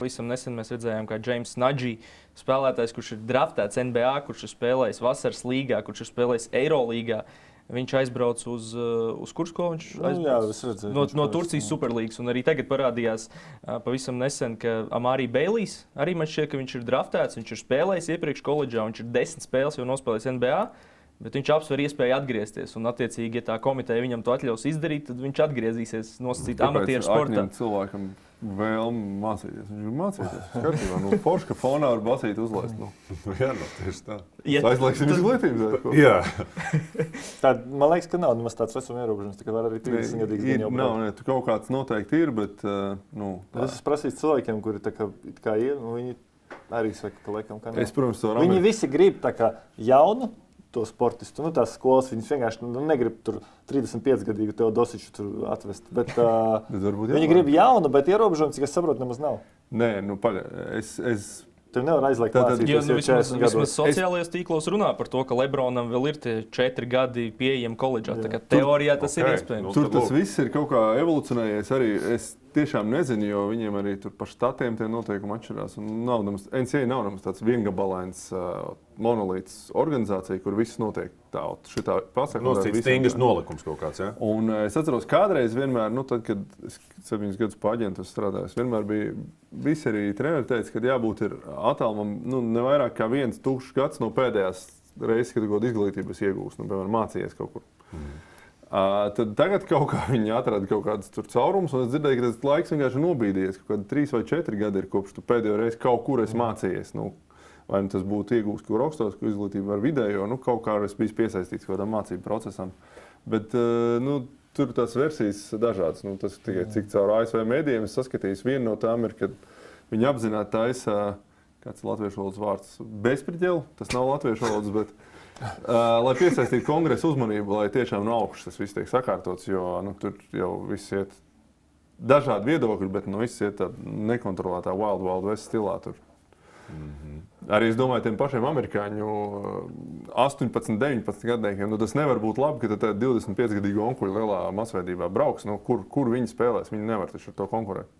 pavisam nesen mēs redzējām, kā James Nagy, spēlētājs, kurš ir draftēts NBA, kurš ir spēlējis vasaras līgā, kurš ir spēlējis Eirolīgā. Viņš aizbrauc uz Kursko. Viņš aizbrauc no Turcijas Superlīgas. Un arī tagad parādījās pavisam nesen, ka Amārī Beilijs arī man šķiet, ka viņš ir draftēts. Viņš ir spēlējis iepriekš koledžā, viņš ir 10 spēles jau nospēlējis NBA. Bet viņš apsver iespēju atgriezties. Un, attiecīgi, ja tā komiteja viņam to atļaus izdarīt, tad viņš atgriezīsies nosacīt amatieru sportā. Cilvēkam vēlmi mācīties. Viņš grib mācīties. Skatībā, forši, ka fonā var basīt uzlaist. Tieši tā. Aizlieksim izglītības. Jā. Tad, man liekas, ka nav nemaz tāds vecuma ierobežojums. Tā var arī 30-gadīgs gan jau braukt. Nav, tu kaut kāds noteikti ir, bet, Es esmu prasījis cilvēkiem, kuri kā ir, viņi arī saka, ka laikam, ka nav. Es, protams, Viņi visi grib tā kā jaunu, to sportistu, tās skolas, viņas vienkārši negrib tur 35-gadīgu Teodosiču tur atvest, bet viņi grib jaunu, bet ierobežojumi, cik es saprotu, nemaz nav. Nē, Tev nevar aizliegt mācīties, vismaz sociālajos tīklos runā par to, ka Lebronam vēl ir tie 4 gadi pieejami koledžā, tā kā teorijā tas ir iespējams. Tur tas viss ir kaut kā evolucionējies arī, es tiešām nezinu, jo viņiem arī tur par štatiem tie noteikumi atšķirās. NCAA nav nemaz tāds viengabalains monolīts organizācija, kur viss notiek tā, šitā pasaka. Nosacīts stingrs nolikums kaut kāds, ja? Un es atceros, kādreiz vienmēr, tad, kad es 7 gadus pa aģentu strādāju, vienmēr bija, visi arī treneri teica, ka jābūt ir attālumam, ne vairāk kā 1 tukšs gads no pēdējās reizes, kad tu kaut izglītības iegūst, piemēram, mācījies kaut kur. Tad tagad kaut kā viņi atrada kaut kādas tur caurumus, un es dzirdēju, ka tas laiks vienkārši nobīdījies. Kaut kādi 3 vai 4 gadi ir kopš tu pēdējo reizi kaut kur esi mācījies. Vai tas būtu iegūst kaut augstāku izglītību ar vidējo, kaut kā es biju piesaistīts kaut kādam mācību procesam. Bet tur tās versijas dažādas. Tas tikai cik caur ASV mēdījiem es saskatījos. Viena no tām ir, kad viņi apzināti taisa, kāds ir latviešu valodas vārds, bezpriķeli. Tas nav latviešu valodas, bet lai piesaistītu kongresa uzmanību, lai tiešām no augšas tas viss tiek sakārtots, jo tur jau viss iet dažādi viedokļi, bet viss iet tā nekontrolētā Wild West stilā tur. Arī es domāju, tiem pašiem amerikāņu 18, 19 gadniekiem, tas nevar būt labi, ka tā 25-gadīga onkuļa lielā masveidībā brauks, kur viņi spēlēs, viņi nevar taču ar to konkurēt.